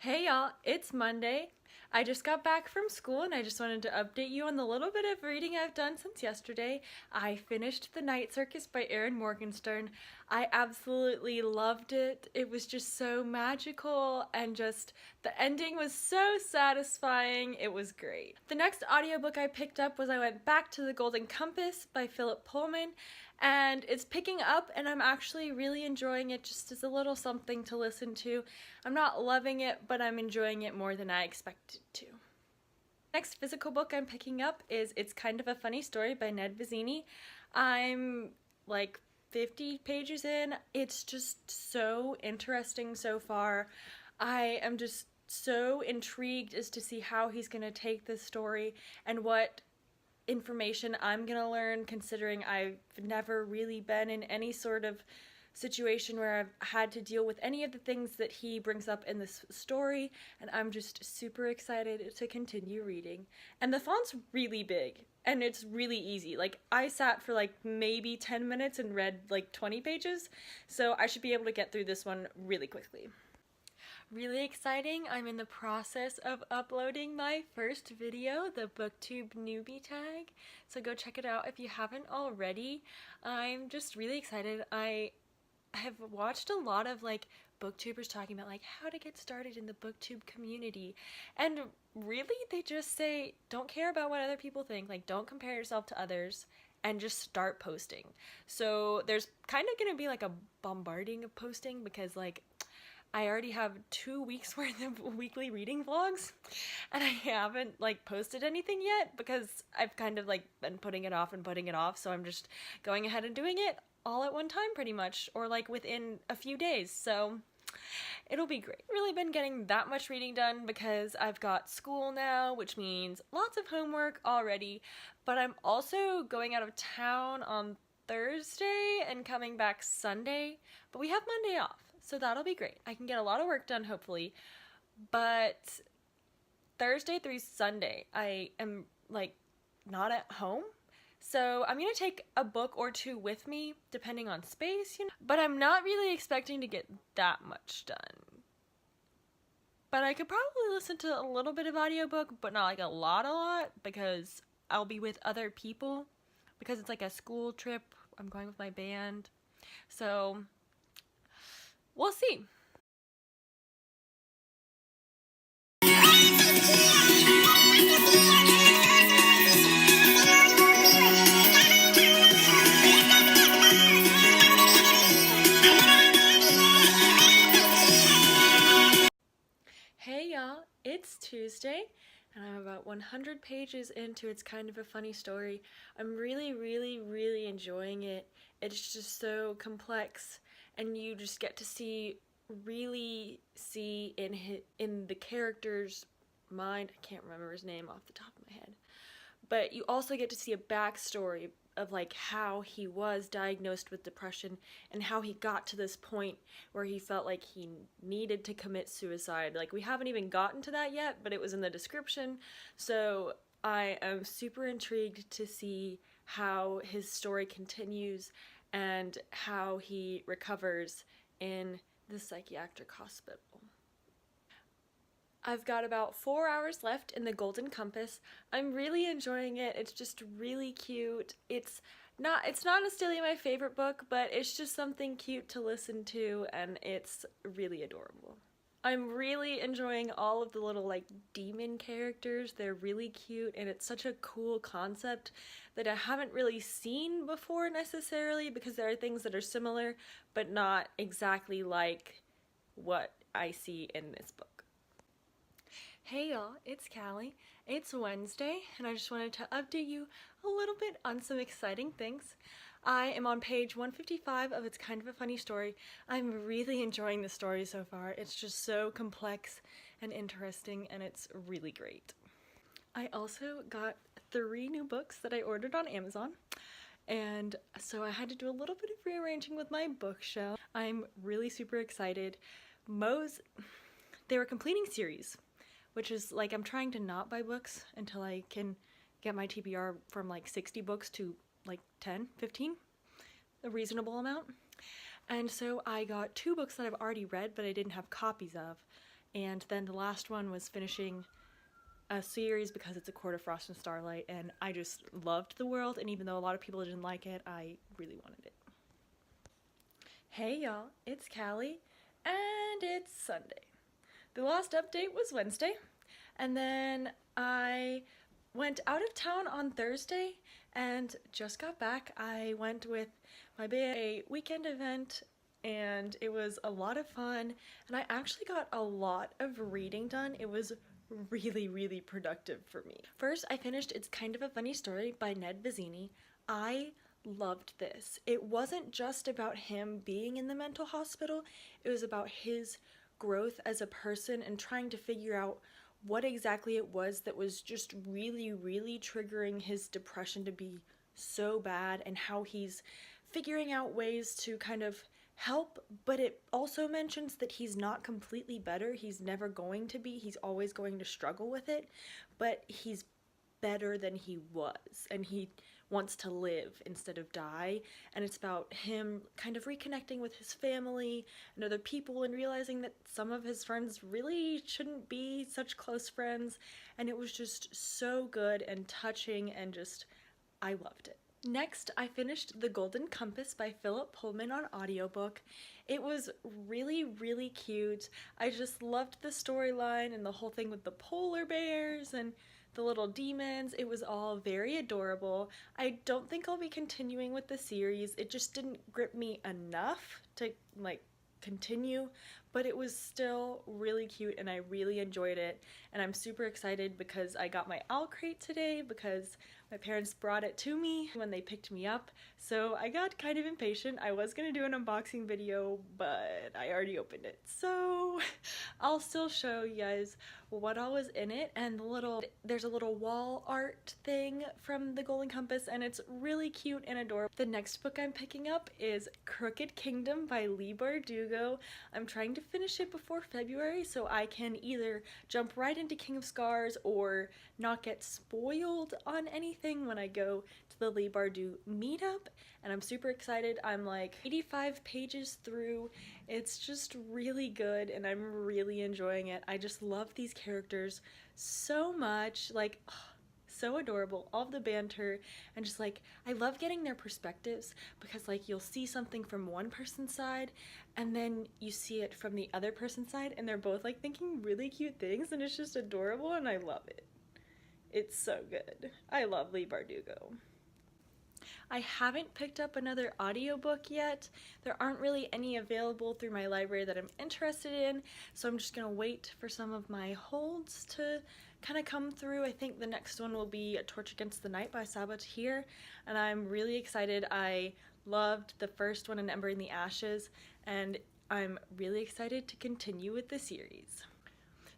Hey y'all, it's Monday. I just got back from school and I just wanted to update you on the little bit of reading I've done since yesterday. I finished The Night Circus by Erin Morgenstern. I absolutely loved it. It was just so magical and just the ending was so satisfying. It was great. The next audiobook I picked up was I Went Back to the Golden Compass by Philip Pullman, and it's picking up and I'm actually really enjoying it just as a little something to listen to. I'm not loving it, but I'm enjoying it more than I expected to. Next physical book I'm picking up is It's Kind of a Funny Story by Ned Vizzini. I'm like 50 pages in. It's just so interesting so far. I am just so intrigued as to see how he's going to take this story and what information I'm going to learn, considering I've never really been in any sort of situation where I've had to deal with any of the things that he brings up in this story, and I'm just super excited to continue reading. And the font's really big, and it's really easy. Like, I sat for like maybe 10 minutes and read like 20 pages, so I should be able to get through this one really quickly. Really exciting, I'm in the process of uploading my first video, the BookTube newbie tag, so go check it out if you haven't already. I'm just really excited. I have watched a lot of like booktubers talking about like how to get started in the booktube community, and really they just say don't care about what other people think, like don't compare yourself to others and just start posting. So there's kind of gonna be like a bombarding of posting because like I already have 2 weeks worth of weekly reading vlogs and I haven't like posted anything yet because I've kind of like been putting it off and putting it off, so I'm just going ahead and doing it all at one time pretty much, or like within a few days, so it'll be great. Really been getting that much reading done because I've got school now, which means lots of homework already, but I'm also going out of town on Thursday and coming back Sunday, but we have Monday off, so that'll be great. I can get a lot of work done hopefully, but Thursday through Sunday I am like not at home. So I'm going to take a book or two with me, depending on space, you know, but I'm not really expecting to get that much done. But I could probably listen to a little bit of audiobook, but not like a lot, because I'll be with other people, because it's like a school trip. I'm going with my band. So we'll see. Hey y'all, it's Tuesday and I'm about 100 pages into It's Kind of a Funny Story. I'm really enjoying it. It's just so complex and you just get to really see in the character's mind. I can't remember his name off the top of my head. But you also get to see a backstory of like how he was diagnosed with depression and how he got to this point where he felt like he needed to commit suicide. Like, we haven't even gotten to that yet, but it was in the description. So I am super intrigued to see how his story continues and how he recovers in the psychiatric hospital. I've got about 4 hours left in the Golden Compass. I'm really enjoying it. It's just really cute. It's not necessarily my favorite book, but it's just something cute to listen to, and it's really adorable. I'm really enjoying all of the little like demon characters. They're really cute, and it's such a cool concept that I haven't really seen before necessarily, because there are things that are similar but not exactly like what I see in this book. Hey y'all, it's Callie. It's Wednesday, and I just wanted to update you a little bit on some exciting things. I am on page 155 of It's Kind of a Funny Story. I'm really enjoying the story so far. It's just so complex and interesting, and it's really great. I also got 3 new books that I ordered on Amazon, and so I had to do a little bit of rearranging with my bookshelf. I'm really super excited. They were completing series, which is like, I'm trying to not buy books until I can get my TBR from like 60 books to like 10, 15, a reasonable amount. And so I got 2 books that I've already read but I didn't have copies of, And then the last one was finishing a series because it's A Court of Frost and Starlight, and I just loved the world, and even though a lot of people didn't like it, I really wanted it. Hey y'all, it's Callie, and it's Sunday. The last update was Wednesday, and then I went out of town on Thursday and just got back. I went with my band a weekend event, and it was a lot of fun, and I actually got a lot of reading done. It was really productive for me. First, I finished It's Kind of a Funny Story by Ned Vizzini. I loved this. It wasn't just about him being in the mental hospital, it was about his growth as a person and trying to figure out what exactly it was that was just really triggering his depression to be so bad, and how he's figuring out ways to kind of help, but it also mentions that he's not completely better. He's never going to be. He's always going to struggle with it, but he's better than he was, and he wants to live instead of die. And it's about him kind of reconnecting with his family and other people and realizing that some of his friends really shouldn't be such close friends. And it was just so good and touching, and just, I loved it. Next, I finished The Golden Compass by Philip Pullman on audiobook. It was really cute. I just loved the storyline and the whole thing with the polar bears and the little demons. It was all very adorable. I don't think I'll be continuing with the series. It just didn't grip me enough to continue, but it was still really cute and I really enjoyed it. And I'm super excited because I got my owl crate today because my parents brought it to me when they picked me up, so I got kind of impatient. I was gonna do an unboxing video, but I already opened it, so I'll still show you guys what all was in it. And there's a little wall art thing from The Golden Compass, and it's really cute and adorable. The next book I'm picking up is Crooked Kingdom by Leigh Bardugo. I'm trying to finish it before February so I can either jump right into King of Scars or not get spoiled on anything when I go to the Leigh Bardugo meetup, and I'm super excited. I'm like 85 pages through. It's just really good and I'm really enjoying it. I just love these characters so much, like, so adorable, all of the banter, and just like, I love getting their perspectives because like you'll see something from one person's side and then you see it from the other person's side, and they're both like thinking really cute things, and it's just adorable and I love it. It's so good. I love Leigh Bardugo. I haven't picked up another audiobook yet. There aren't really any available through my library that I'm interested in, so I'm just gonna wait for some of my holds to kind of come through. I think the next one will be A Torch Against the Night by Sabaa Tahir, and I'm really excited. I loved the first one, An Ember in the Ashes, and I'm really excited to continue with the series.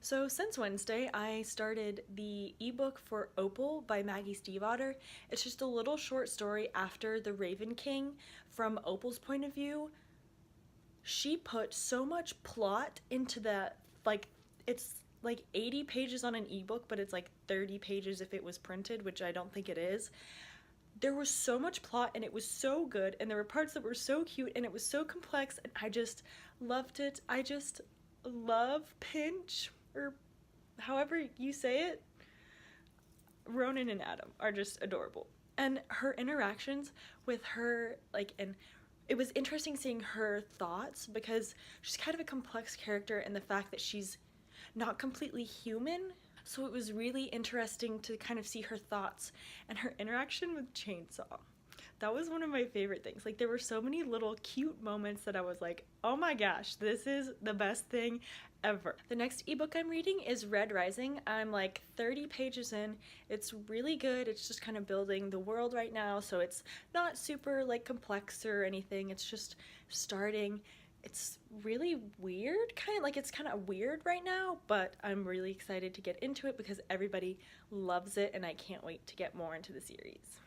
So since Wednesday, I started the ebook for Opal by Maggie Stiefvater. It's just a little short story after The Raven King from Opal's point of view. She put so much plot into that, like, it's like 80 pages on an ebook, but it's like 30 pages if it was printed, which I don't think it is. There was so much plot and it was so good, and there were parts that were so cute and it was so complex, and I just loved it. I just love Pinch, or however you say it. Ronan and Adam are just adorable, and her interactions with her, like, and it was interesting seeing her thoughts because she's kind of a complex character in the fact that she's not completely human, so it was really interesting to kind of see her thoughts and her interaction with Chainsaw. That was one of my favorite things. Like, there were so many little cute moments that I was like, oh my gosh, this is the best thing ever. The next ebook I'm reading is Red Rising. I'm like 30 pages in. It's really good. It's just kind of building the world right now, so it's not super like complex or anything. It's just starting. It's really weird, it's kind of weird right now, but I'm really excited to get into it because everybody loves it and I can't wait to get more into the series.